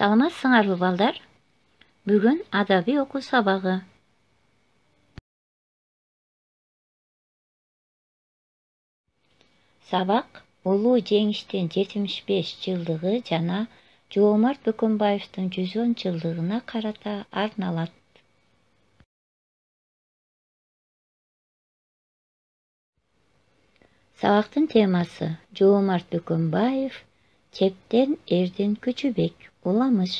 Саламатсыңарбы балдар? Бүгүн адаби окуу сабагы. Сабак улуу жеңиштин 75 жылдыгы жана Жоомарт Бөкөнбаевдин 110 жылдыгына карата арналат. Сабактын темасы Жоомарт Бөкөнбаев, чептен эрдин Күчүбек, уламыш.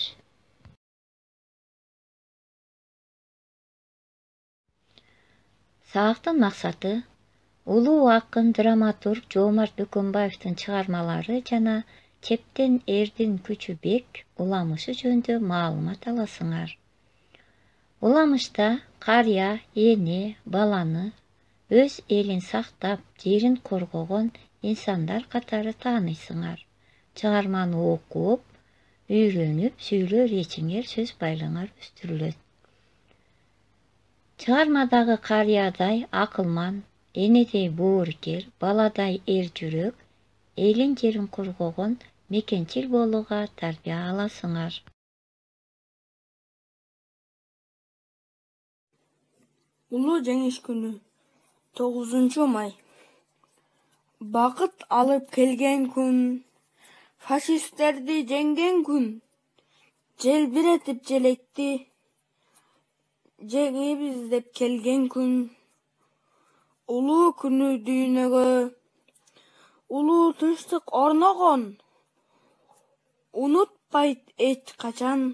Сабактын максаты улуу акын драматург Жоомарт Бөкөнбаевдин чыгармалары жана чептен эрдин Күчүбек уламышы жөнүндө маалымат аласыңар. Уламышта карыя эне баланы өз элин сактап, жерин коргогон инсандар катары тааныйсыңар. Чыгарманы окуп, үйрөнүп, сүйлөө ичиңер сөз байлыгыңар өстүрүлөт. Чыгармадагы карыядай акылман, энедей боорукер, баладай эр жүрөк, элин жерин коргогон мекенчил болууга тарбия аласыңар. Улуу жеңиш күнү 9 май. Бакыт алып келген күн, фашисттерди жеңген күн. Желбиретип желекти, жеңебиз деп келген күн. Улуу күнү дүйнөгө, улуу тынчтык орногон. Унутпайт эч качан,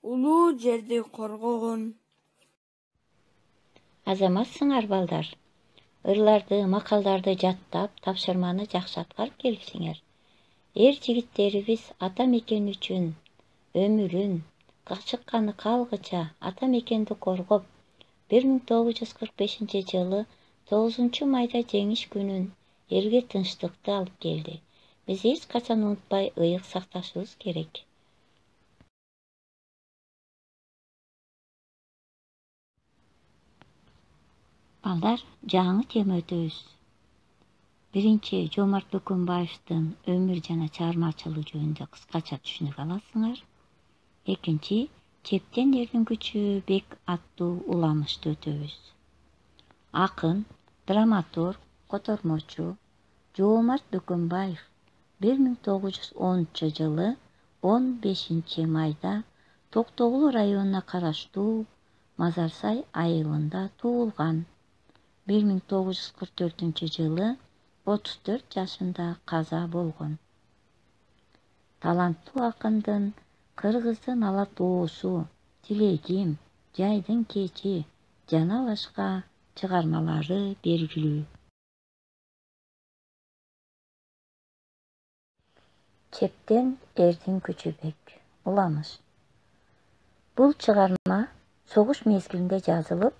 улуу жерди коргогон. Азаматсыңар балдар. Ырларды, макалдарды жаттап, тапшырманы жакшы аткарып келипсиңер. Эр жигиттерибиз ата мекен үчүн өмүрүн чыкканы калгыча ата мекенди коргоп, 1945 жылы 9 майда жеңиш күнүн элге тынчтыкты алып келди. Биз эч качан унутпай ыйык сакташыбыз керек. Балдар, жаңы тема өтөбүз. Биринчи, Жоомарт Бөкөнбаевдин өмүр жана чыгармачылыгы жөнүндө кыскача түшүнүк аласыңар. Экинчи, чептен эрдин Күчүбек аттуу уламышты өтөбүз. Акын, драматург, котормочу Жоомарт Бөкөнбаев 1910 жылы 15 майда Токтогул районуна караштуу Мазарсай айылында туулган. 1944 жылы 34 жашында каза болгон. Таланттуу акындын Кыргыздын ала тоосу, Тилегим, Жайдын кечи жана башка чыгармалары белгилүү. Чептен эрдин Күчүбек, уламыш. Бул чыгарма согуш мезгилинде жазылып,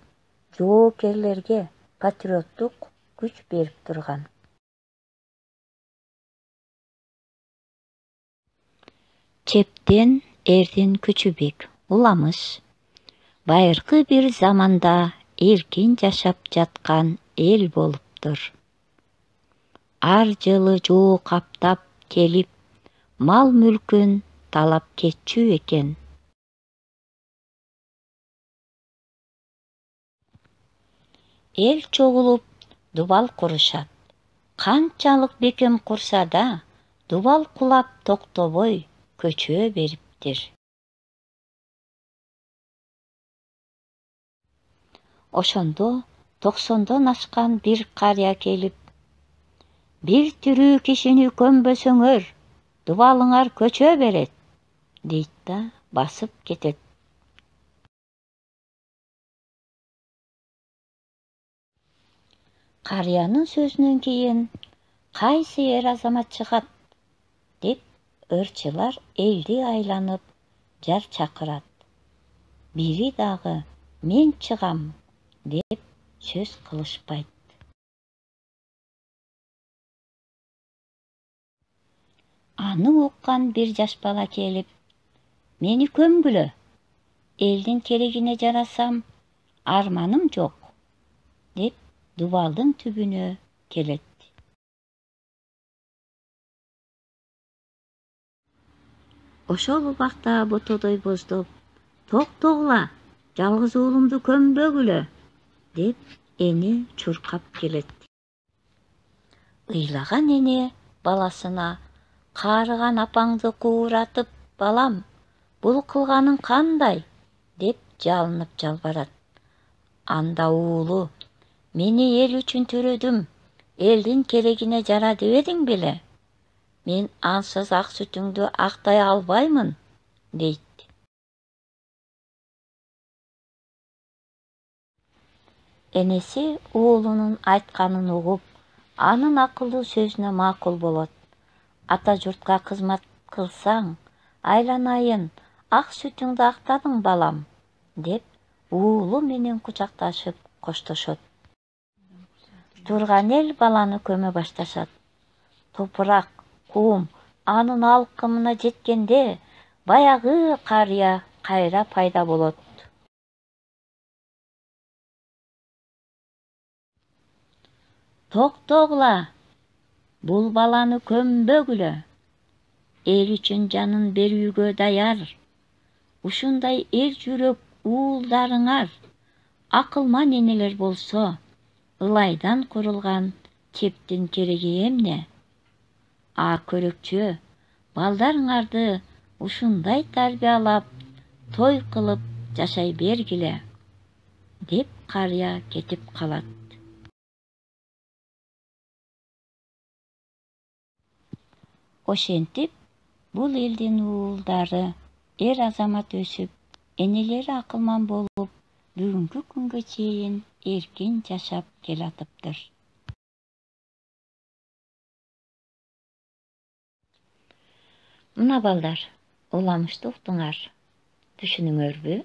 жоокерлерге патриоттук күч берип турган. Чептен эрдин Күчүбек, уламыш. Байыркы бир заманда эркин жашап жаткан эл болуптур. Ар жылы жоо каптап келип, мал мүлкүн талап кетчү экен. Эл чогулуп дубал курушат. Канчалык бекем курса да, дубал кулап токтобой көчө бериптир. Ошондо 90дон ашкан бир карыя келип, бир тирүү кишини көмбөсөңөр, дубалыңар көчө берет, дейт да басып кетет. Карыянын сөзүнөн кийин кайсы эр азамат чыгат деп ырчылар элди айланып жар чакырат. Бири дагы мен чыгам деп сөз кылышпайт. Аны уккан бир жаш бала келип, мени көмгүлө, элдин керегине жарасам, арманым жок, деп дубалдын түбүнө келет. Ошол убакта ботодой боздоп: "Токтогула, жалгыз уулумду көмбөгүлө" деп эне чуркап келет. Ыйлаган эне баласына: "Каарыган апаңды кууратып, балам, бул кылганың кандай?" деп жалынып жалбарат. Анда уулу: "Мени эл үчүн төрөдүм, элдин керегине жара дебедиң беле? Мен ансыз ак сүтүңдү актай албаймын" дейт. Энеси уулунун айтканын угуп, анын акылдуу сөзүнө макул болот. "Ата журтка кызмат кылсаң, айланайын, ак сүтүңдү актадың балам" деп уулу менен кучакташып коштошот. Турган эл баланы көмө башташат. Топурак, кум анын алкымына жеткенде, баягы карыя кайра пайда болот. "Токтогула, бул баланы көмбөгүлө. Эл үчүн жанын берүүгө даяр. Ушундай эл жүрөк уулдарыңар, акылман энелер болсо, ылайдан курулган чептин кереги эмне? А көрөкчө, балдарыңарды ушундай тарбиялап, той кылып жашай бергиле" деп карыя кетип калат. Ошентип, бул элдин уулдары эр азамат өсүп, энелери акылман болуп, бүгүнкү күнгө чейин эркин жашап келатыптыр. Мына балдар, уламышты уктуңар, түшүнүңөрбү?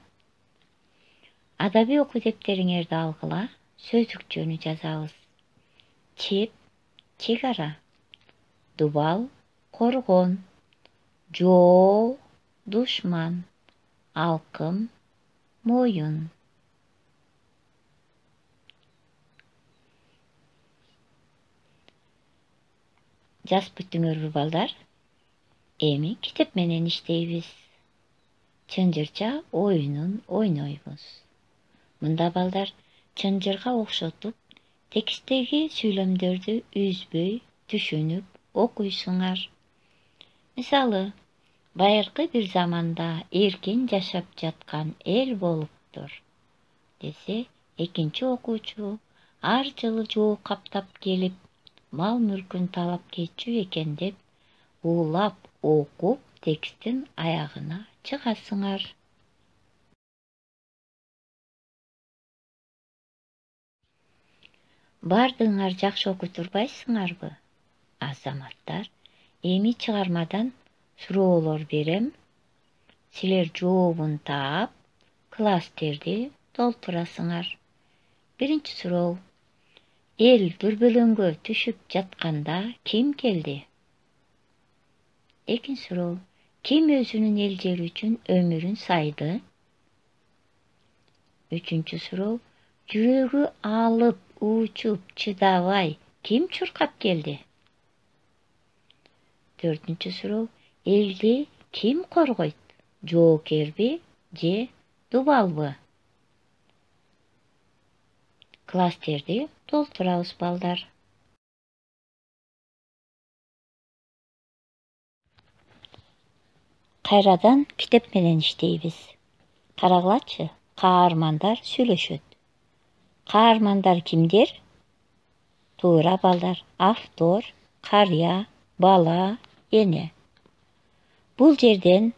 Адабий окуу дептериңерди алгыла, сөздүкчөнү жазабыз. Чеп, чек ара. Дубал, коргон. Жоо, душман. Алкым, моюн. Жазып бүттүңөрбү балдар? Эми китеп менен иштейбиз. Чынжырча оюнун ойнойбуз. Мында балдар чынжырга окшотуп, текстеги сүйлөмдөрдү үзбөй түшүнүп окуйсуңар. Мисалы, байыркы бир заманда эркин жашап жаткан эл болуптур десе, экинчи окуучу ар жылы жоо каптап келип, мал мүлкүн талап кетчү экен деп уулап окуп тексттин аягына чыгасыңар. Бардыгыңар жакшы окуй турбайсыңарбы? Азаматтар, эми чыгармадан суроолор берем. Силер жообун таап, класстерди толтурасыңар. Биринчи суроо: эл дүрбөлөңгө түшүп жатканда ким келди? Экинчи суроо: ким өзүнүн эл жери үчүн өмүрүн сайды? Үчүнчү суроо: жүрөгү алып, уучуп, чыдабай ким чуркап келди? Төртүнчү суроо: элди ким коргойт? Жоокерби же дубалбы? Класстерди толтурабыз балдар. Кайрадан китеп менен иштейбиз. Карагылачы, каармандар сүйлөшөт. Каармандар кимдер? Туура балдар, автор, карыя, бала, эне. Бул жерден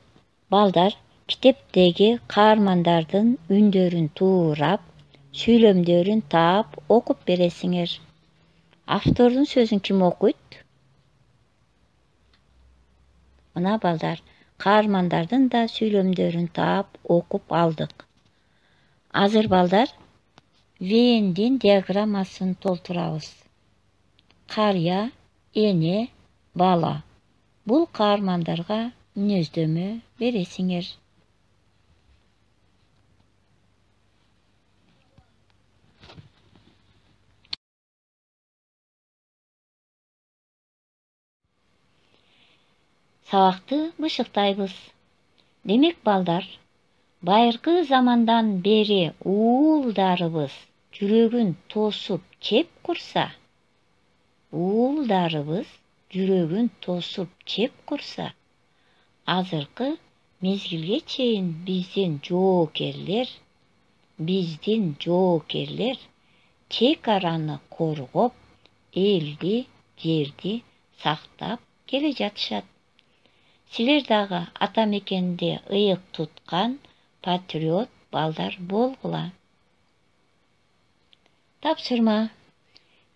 балдар китептеги каармандардын үндөрүн туурап, сүйлөмдөрүн таап окуп бересиңер. Автордун сөзүн ким окуйт? Мына балдар, каармандардын да сүйлөмдөрүн таап окуп алдык. Азыр балдар Вендин диаграммасын толтурабыз. Карыя, эне, бала. Бул каармандарга мүнөздөмө бересиңер. сабакты бышыктайбыз. Демек балдар, байыркы замандан бери уулдарыбыз жүрөгүн тосуп чеп курса, азыркы мезгилге чейин биздин жоокерлер чек араны коргоп, элди, жерди сактап келе жатышат. Силер дагы ата мекенде ыйык туткан патриот балдар болгула. Тапшырма.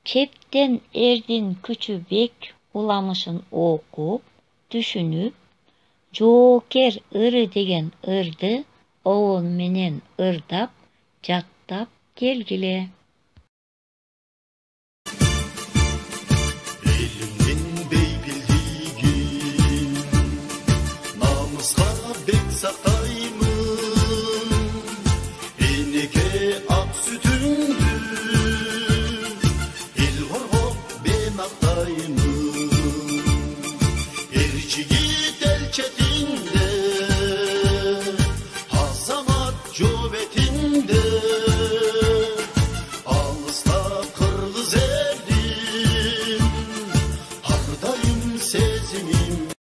Чептен эрдин күчү бек уламышын окуп, түшүнүп, жоокер ыры деген ырды обон менен ырдап, жаттап келгиле.